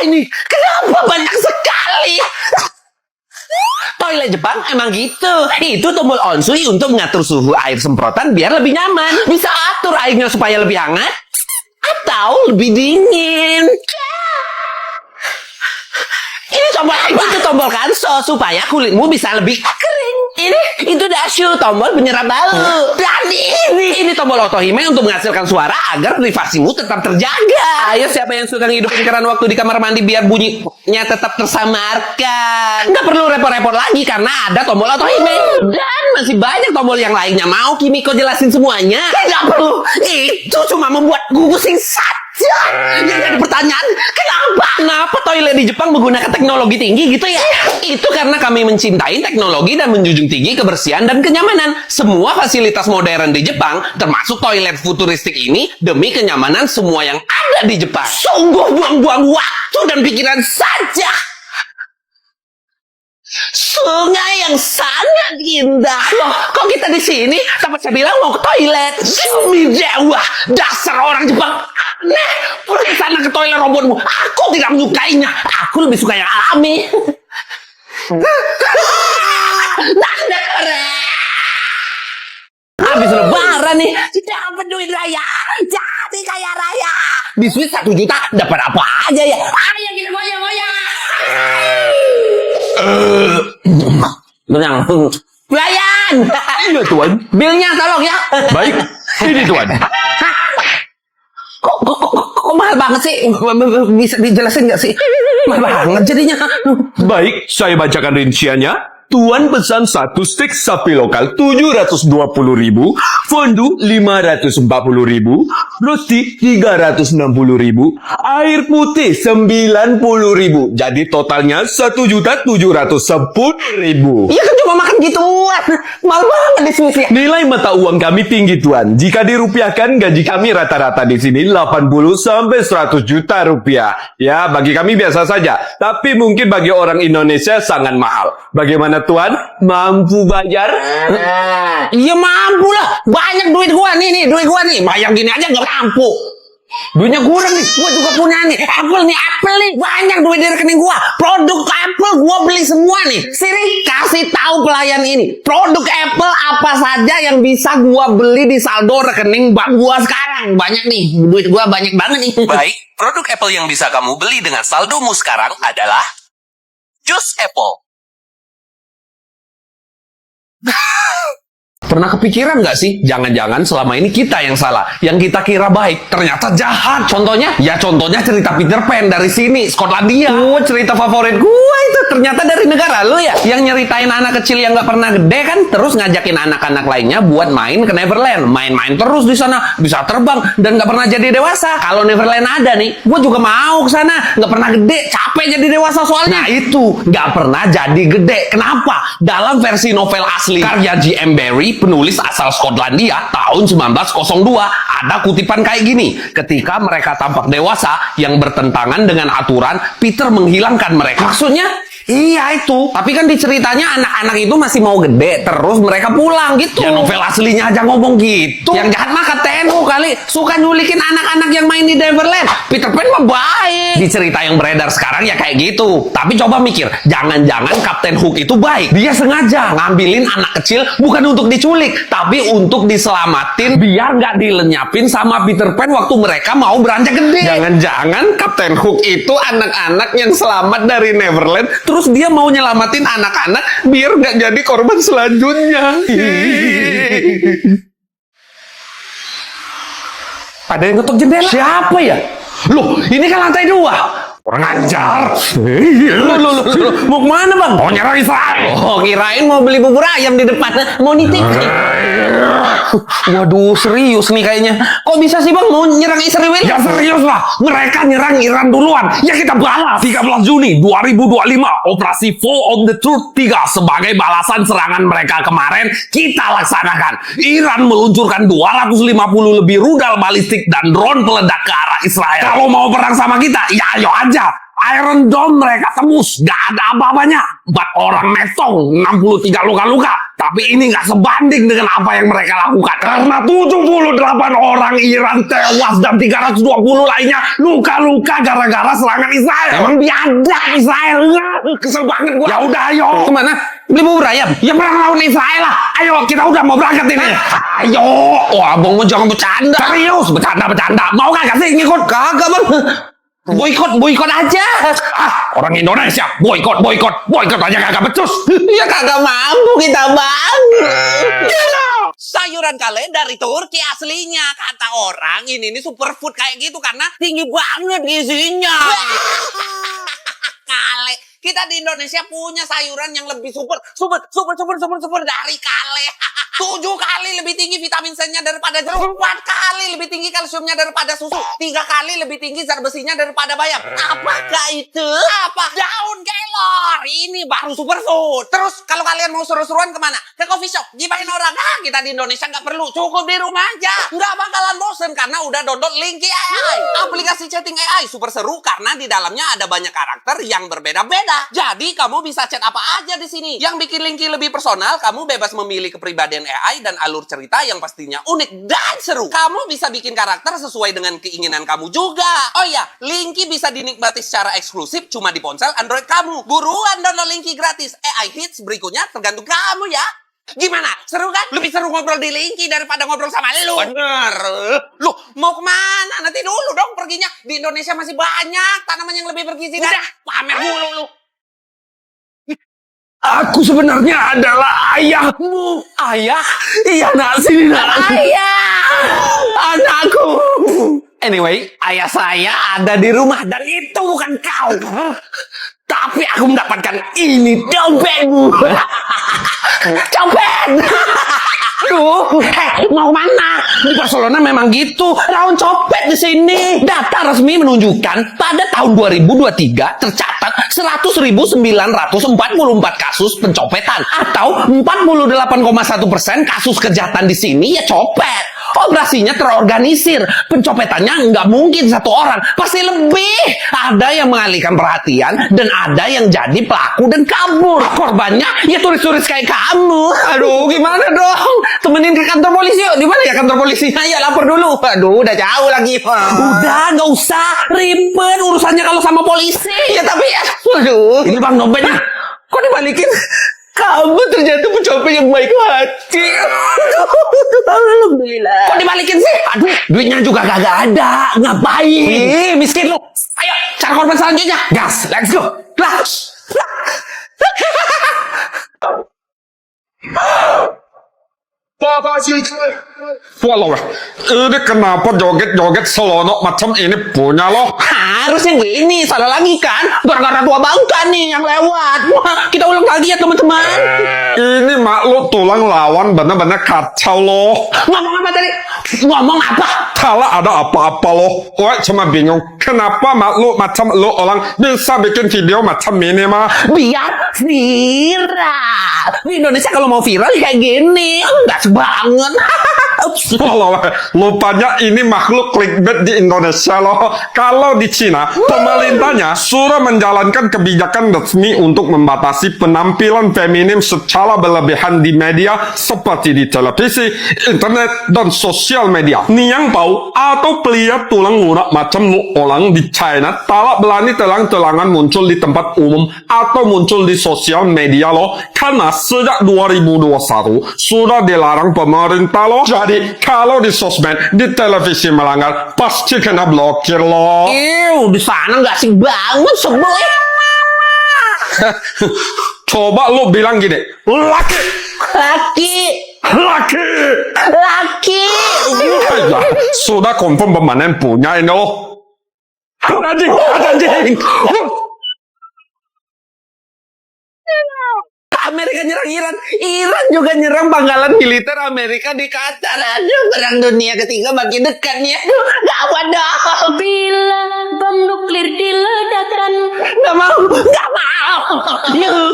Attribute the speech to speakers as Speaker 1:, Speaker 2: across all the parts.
Speaker 1: ini? Kenapa banyak sekali? Toilet Jepang emang gitu. Itu tombol onsui untuk mengatur suhu air semprotan biar lebih nyaman. Bisa atur airnya supaya lebih hangat atau lebih dingin. Ini tombol apa? Itu tombol kanso supaya kulitmu bisa lebih kering. Itu dasyu, tombol penyerap bau. Dan ini tombol otohime untuk menghasilkan suara agar privasimu tetap terjaga. Ayo, siapa yang suka ngidupin keran waktu di kamar mandi biar bunyinya tetap tersamarkan? Nggak perlu repot-repot lagi karena ada tombol otohime. Dan masih banyak tombol yang lainnya. Mau Kimiko jelasin semuanya? Nggak perlu. Itu cuma membuat gue pusing saja. Yang jadi pertanyaan, kenapa toilet di Jepang menggunakan teknologi tinggi gitu ya? Itu karena kami mencintai teknologi dan menjunjung tinggi kebersihan dan kenyamanan. Semua fasilitas modern di Jepang, termasuk toilet futuristik ini, demi kenyamanan semua yang ada di Jepang. Sungguh buang-buang waktu dan pikiran saja. Sungai yang sangat indah. Loh, kok kita di sini? Tempat saya bilang mau ke toilet. Demi dewa, dasar orang Jepang aneh. Pergi sana ke toilet robotmu. Aku tidak menyukainya. Aku lebih suka yang alami. Tanda keren. Habis lebaran nih, dapat duit raya, jadi kaya raya. Di Swiss 1 juta dapat apa aja ya? Ayo kita goyang-goyang. Tenang, pelayan.
Speaker 2: Iya tuan.
Speaker 1: Bilnya tolong ya.
Speaker 2: Baik, ini tuan.
Speaker 1: Kok mahal banget sih? Bisa dijelasin nggak sih? Mahal banget jadinya.
Speaker 2: Baik, saya bacakan rinciannya. Tuan pesan 1 stik sapi lokal 720.000, fondue 540.000, roti 360.000, air putih 90.000. Jadi totalnya 1.710.000.
Speaker 1: Iya kan cuma makan gituan. Mahal banget di Swiss ya.
Speaker 2: Nilai mata uang kami tinggi tuan. Jika dirupiahkan gaji kami rata-rata di sini 80 sampai 100 juta rupiah. Ya, bagi kami biasa saja. Tapi mungkin bagi orang Indonesia sangat mahal. Bagaimana tuan? Mampu bayar?
Speaker 1: Iya mampu lah. Banyak duit gua nih, duit gua nih. Bayar gini aja nggak mampu. Duitnya kurang nih. Gua juga punya nih. Apple nih. Banyak duit di rekening gua. Produk Apple gua beli semua nih. Sini kasih tahu pelayan ini. Produk Apple apa saja yang bisa gua beli di saldo rekening bank gua sekarang. Banyak nih. Duit gua banyak banget nih.
Speaker 3: Baik, produk Apple yang bisa kamu beli dengan saldomu sekarang adalah jus Apple.
Speaker 1: Pernah kepikiran nggak sih? Jangan-jangan selama ini kita yang salah. Yang kita kira baik, ternyata jahat. Contohnya? Ya contohnya cerita Peter Pan dari sini, Skotlandia. Cerita favorit gua itu. Ternyata dari negara lu ya. Yang nyeritain anak kecil yang nggak pernah gede kan. Terus ngajakin anak-anak lainnya buat main ke Neverland. Main-main terus di sana. Bisa terbang dan nggak pernah jadi dewasa. Kalau Neverland ada nih, gua juga mau ke sana. Nggak pernah gede, capek jadi dewasa soalnya. Nah itu, nggak pernah jadi gede. Kenapa? Dalam versi novel asli karya J.M. Barrie, penulis asal Skotlandia tahun 1902, ada kutipan kayak gini. Ketika mereka tampak dewasa yang bertentangan dengan aturan, Peter menghilangkan mereka. Maksudnya? Iya itu. Tapi kan di ceritanya anak-anak itu masih mau gede, terus mereka pulang gitu. Ya novel aslinya aja ngomong gitu. Yang jahat mah Kapten Hook kali. Suka nyulikin anak-anak yang main di Neverland. Peter Pan mah baik. Di cerita yang beredar sekarang ya kayak gitu. Tapi coba mikir, jangan-jangan Kapten Hook itu baik. Dia sengaja ngambilin anak kecil bukan untuk diculik, tapi untuk diselamatin biar nggak dilenyapin sama Peter Pan waktu mereka mau beranjak gede. Jangan-jangan Kapten Hook itu anak-anak yang selamat dari Neverland, terus dia mau nyelamatin anak-anak biar nggak jadi korban selanjutnya. Ada yang ngetok jendela. Siapa ya? Loh, ini kan lantai 2. Orang ajar. Loh, mau kemana bang? Mau nyerang Israel. Oh, kirain mau beli bubur ayam di depan. Mau nitip. Waduh, serius nih kayaknya. Kok bisa sih bang mau nyerang Israel? Ya serius lah. Mereka nyerang Iran duluan. Ya kita balas. 13 Juni 2025, Operasi Fall on the Truth 3 sebagai balasan serangan mereka kemarin kita laksanakan. Iran meluncurkan 250 lebih rudal balistik dan drone peledak ke arah Israel. Kalau mau perang sama kita, ya ayo aja. Iron Dome mereka tembus, gak ada apa-apanya. 4 orang mesong, 63 luka-luka. Tapi ini nggak sebanding dengan apa yang mereka lakukan. Karena 78 orang Iran tewas dan 320 lainnya luka-luka gara-gara serangan Israel. Emang biadab Israel. Kesel banget gua. Ya udah ayo. Kemana? Beli bubur ayam? Ya perang lawan Israel lah. Ayo kita udah mau berangkat ini. Ayo. Wah abang mau jangan bercanda. Serius bercanda. Mau kagak sih ngikut? Kagak bang. Boikot aja. Orang Indonesia boikot aja kagak becus. Ya kagak mampu kita bang.
Speaker 3: Sayuran kale dari Turki aslinya. Kata orang ini superfood kayak gitu karena tinggi banget gizinya. Kale. Kita di Indonesia punya sayuran yang lebih super dari kale. 7 kali lebih tinggi vitamin C-nya daripada jeruk. 4 kali lebih tinggi kalsiumnya daripada susu. 3 kali lebih tinggi zat besinya daripada bayam. Apakah itu? Apa? Daun kelor. Ini baru superfood. Terus kalau kalian mau seru-seruan kemana? Ke coffee shop. Gibahin orang. Kita di Indonesia nggak perlu. Cukup di rumah aja. Nggak bakalan bosen karena udah download Linky AI. Aplikasi chatting AI super seru karena di dalamnya ada banyak karakter yang berbeda-beda. Jadi kamu bisa chat apa aja di sini. Yang bikin Linky lebih personal, kamu bebas memilih kepribadian AI dan alur cerita yang pastinya unik dan seru. Kamu bisa bikin karakter sesuai dengan keinginan kamu juga. Oh iya, Linky bisa dinikmati secara eksklusif cuma di ponsel Android kamu. Buruan download Linky gratis. AI hits berikutnya tergantung kamu ya. Gimana? Seru kan? Lebih seru ngobrol di Linky daripada ngobrol sama lu. Bener. Lu mau kemana? Nanti dulu dong perginya. Di Indonesia masih banyak tanaman yang lebih bergizi. Udah, pamer mulu lu.
Speaker 1: Aku sebenarnya adalah ayahmu.
Speaker 3: Ayah?
Speaker 1: Iya nak, sini nak.
Speaker 3: Ayah!
Speaker 1: Anakku.
Speaker 3: Anyway, ayah saya ada di rumah dan itu bukan kau.
Speaker 1: Tapi aku mendapatkan ini dompetmu.
Speaker 3: Copet!
Speaker 1: Aduh, mau mana? Di Barcelona memang gitu. Raun copet di sini. Data resmi menunjukkan pada tahun 2023 tercatat 100.944 kasus pencopetan atau 48,1% kasus kejahatan di sini ya copet. Operasinya terorganisir. Pencopetannya nggak mungkin satu orang, pasti lebih. Ada yang mengalihkan perhatian dan ada yang jadi pelaku dan kabur. Korbannya ya turis-turis kayak kamu. Aduh, gimana dong? Temenin ke kantor polisi yuk. Di mana ya kantor polisinya? Ya lapor dulu. Aduh, udah jauh lagi. Udah, nggak usah ribet urusannya kalau sama polisi. Ya tapi, aduh, ini bang dompetnya. Kok dibalikin? Kamu ternyata pencopet yang baik hati. Alhamdulillah. Kok dibalikin sih? Aduh, duitnya juga kagak ada. Ngapain? Miskin lu. Ayo, cari korban selanjutnya. Gas, let's go. Lah. Walau, ini kenapa joget-joget selonok macam ini punya lo? Harusnya gini, salah lagi kan? Gara-gara tua bangka nih yang lewat. Wah, kita ulang lagi ya teman-teman. Ini mak lo tulang lawan bener-bener kacau lo. Ngomong apa tadi? Ngomong apa? Salah ada apa-apa lo. Gue cuma bingung, kenapa mak lo macam lo orang bisa bikin video macam ini mah? Biar viral. Di Indonesia kalau mau viral kayak gini, enggak banget. Walau, lupanya ini makhluk clickbait di Indonesia loh. Kalau di Cina, pemerintahnya sudah menjalankan kebijakan resmi untuk membatasi penampilan feminim secara berlebihan di media seperti di televisi, internet, dan sosial media. Niang tahu atau pria tulang lunak macam lu orang di China tak berani terang-terangan muncul di tempat umum atau muncul di sosial media loh. Karena sejak 2021 sudah dilarang pemerintah loh. Jadi kalau di sosmed, di televisi melanggar, pasti kena blokir loh. Di sana nggak asik banget sebel. Coba lo bilang gini, laki. Sudah confirm pemanen punya ini loh. Anjing. Amerika nyerang Iran. Iran juga nyerang pangkalan militer Amerika di Qatar. Aduh, perang dunia ketiga makin dekat nih. Aduh, gawat dah.
Speaker 4: Bila bom nuklir diledakkan.
Speaker 1: Gak mau.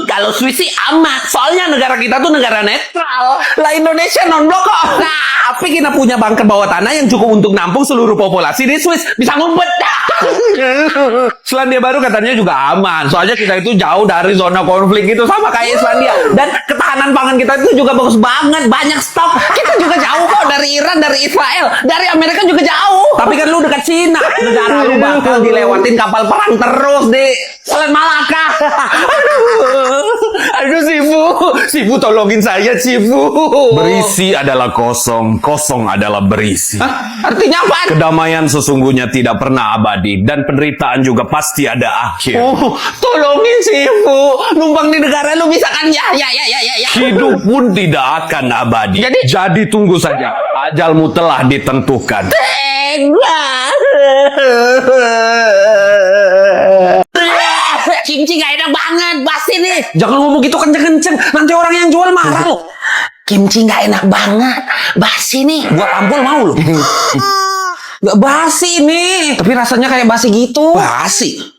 Speaker 1: Kalau Swiss sih amat. Soalnya negara kita tuh negara netral. Lah Indonesia non-blok kok. Tapi kita punya bunker bawah tanah yang cukup untuk nampung seluruh populasi di Swiss. Bisa ngumpet dah. Selandia Baru katanya juga aman. Soalnya kita itu jauh dari zona konflik itu sama kayak Islandia. Dan ketahanan pangan kita itu juga bagus banget. Banyak stok. Kita juga jauh kok dari Iran, dari Israel, dari Amerika juga jauh. Tapi kan lu dekat Cina. Negara lu bakal dilewatin kapal perang terus di Selat Malaka. Aduh Sifu tolongin saya Sifu.
Speaker 2: Berisi adalah kosong, kosong adalah berisi.
Speaker 1: Hah? Artinya apa?
Speaker 2: Kedamaian sesungguhnya tidak pernah abadi dan penderitaan juga pasti ada akhir.
Speaker 1: Oh, tolongin Sifu. Numpang di negara lu bisa kan? Ya.
Speaker 2: Hidup pun tidak akan abadi. Jadi tunggu saja. Ajalmu telah ditentukan.
Speaker 3: Kimchi gak enak banget, basi nih.
Speaker 1: Jangan ngomong gitu kenceng-kenceng. Nanti orang yang jual marah loh.
Speaker 3: Kimchi gak enak banget, basi nih.
Speaker 1: Buat ampul mau loh. Gak basi nih. Tapi rasanya kayak basi gitu. Basi?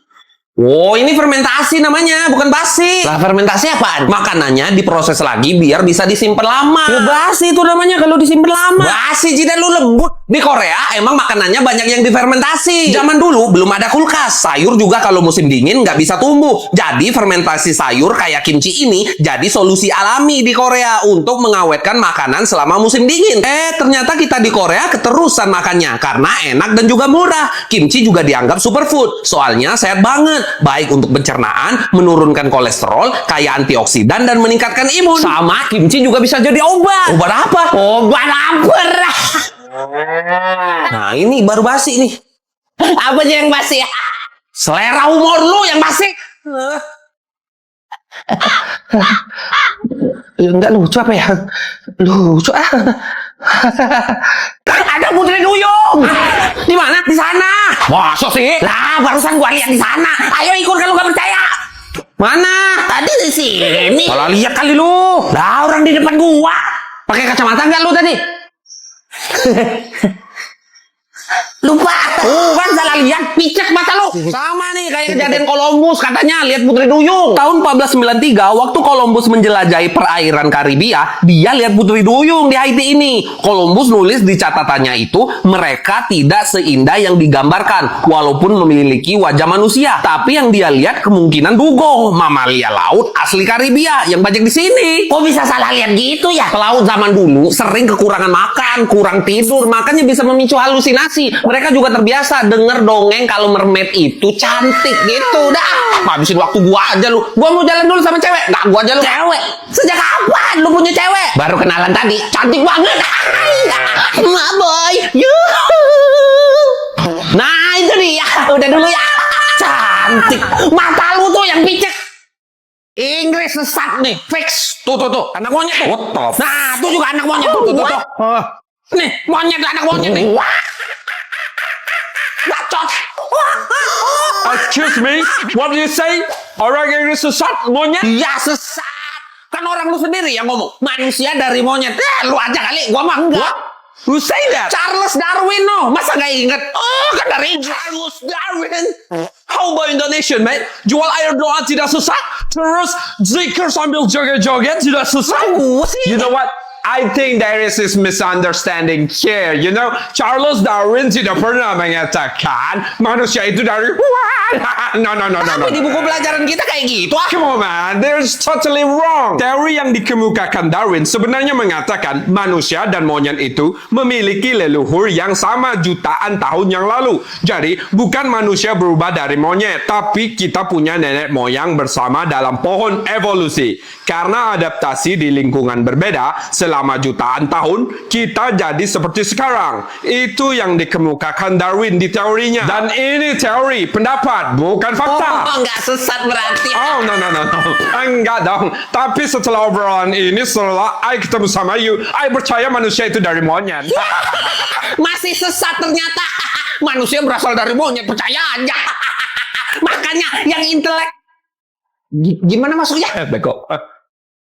Speaker 1: Oh, ini fermentasi namanya, bukan basi.
Speaker 3: Lah fermentasi apaan?
Speaker 1: Makanannya diproses lagi biar bisa disimpan lama. Ya basi itu namanya kalau disimpan lama. Basi jidat lu lembut. Di Korea emang makanannya banyak yang difermentasi. Zaman dulu belum ada kulkas. Sayur juga kalau musim dingin nggak bisa tumbuh. Jadi fermentasi sayur kayak kimchi ini jadi solusi alami di Korea untuk mengawetkan makanan selama musim dingin. Ternyata kita di Korea keterusan makannya karena enak dan juga murah. Kimchi juga dianggap superfood. Soalnya sehat banget. Baik untuk pencernaan, menurunkan kolesterol, kaya antioksidan, dan meningkatkan imun. Sama kimchi juga bisa jadi obat. Obat apa?
Speaker 3: Obat lapar.
Speaker 1: Nah ini baru basi nih.
Speaker 3: Apa aja yang basi ya?
Speaker 1: Selera humor lu yang basi. Enggak lucu apa ya? Lucu Ada Putri Duyung. Di mana? Di sana. Masa sih?
Speaker 3: Lah, barusan gua lihat di sana. Ayo ikut kalau nggak percaya.
Speaker 1: Mana?
Speaker 3: Tadi di sini.
Speaker 1: Salah lihat kali lu.
Speaker 3: Lah, orang di depan gua.
Speaker 1: Pakai kacamata nggak lu tadi?
Speaker 3: Lupa.
Speaker 1: Kan salah lihat, picek mata lu. Sama nih kayak kejadian Columbus, katanya lihat Putri Duyung. Tahun 1493, waktu Columbus menjelajahi perairan Karibia, dia lihat Putri Duyung di Haiti ini. Columbus nulis di catatannya itu, mereka tidak seindah yang digambarkan, walaupun memiliki wajah manusia. Tapi yang dia lihat kemungkinan dugong, mamalia laut asli Karibia yang banyak di sini.
Speaker 3: Kok bisa salah lihat gitu ya?
Speaker 1: Pelaut zaman dulu sering kekurangan makan, kurang tidur, makanya bisa memicu halusinasi. Mereka juga terbiasa denger dongeng kalau mermaid itu cantik gitu. Udah, habisin waktu gua aja lu. Gua mau jalan dulu sama cewek. Nggak, gua aja lu.
Speaker 3: Cewek? Sejak kapan lu punya cewek?
Speaker 1: Baru kenalan tadi. Cantik banget.
Speaker 3: Mak boy.
Speaker 1: Nah, itu dia. Udah dulu ya. Cantik. Mata lu tuh yang picek. Inggris sesat nih. Fix. Tuh. Anak monyet tuh. Nah, tuh juga anak monyet. Tuh. Nih, monyet anak monyet nih. Bacot.
Speaker 2: Excuse me, what do you say? Orang Inggris sesat, monyet?
Speaker 1: Ya sesat. Kan orang lu sendiri yang ngomong. Manusia dari monyet. Lu aja kali. Gua mah enggak.
Speaker 2: Who say that?
Speaker 1: Charles Darwin no. Masa gak inget? Oh kan dari Charles Darwin.
Speaker 2: How about Indonesian, mate? Jual air doa tidak sesat. Terus zikir sambil joget-joget tidak sesat. You know what? I think there is this misunderstanding here. You know, Charles Darwin tidak pernah mengatakan manusia itu dari No.
Speaker 1: Tapi di buku pelajaran kita kayak gitu.
Speaker 2: Come on, man. There's totally wrong. Teori yang dikemukakan Darwin sebenarnya mengatakan manusia dan monyet itu memiliki leluhur yang sama jutaan tahun yang lalu. Jadi, bukan manusia berubah dari monyet, tapi kita punya nenek moyang bersama dalam pohon evolusi. Karena adaptasi di lingkungan berbeda selama jutaan tahun, kita jadi seperti sekarang. Itu yang dikemukakan Darwin di teorinya. Dan ini teori, pendapat, bukan fakta.
Speaker 3: Oh, nggak sesat berarti.
Speaker 2: Oh, no. Enggak dong. Tapi setelah obrolan ini, setelah I ketemu sama you, I percaya manusia itu dari monyet.
Speaker 1: Masih sesat ternyata. Manusia berasal dari monyet, percaya aja. Makanya yang intelek. Gimana maksudnya?
Speaker 2: Beko.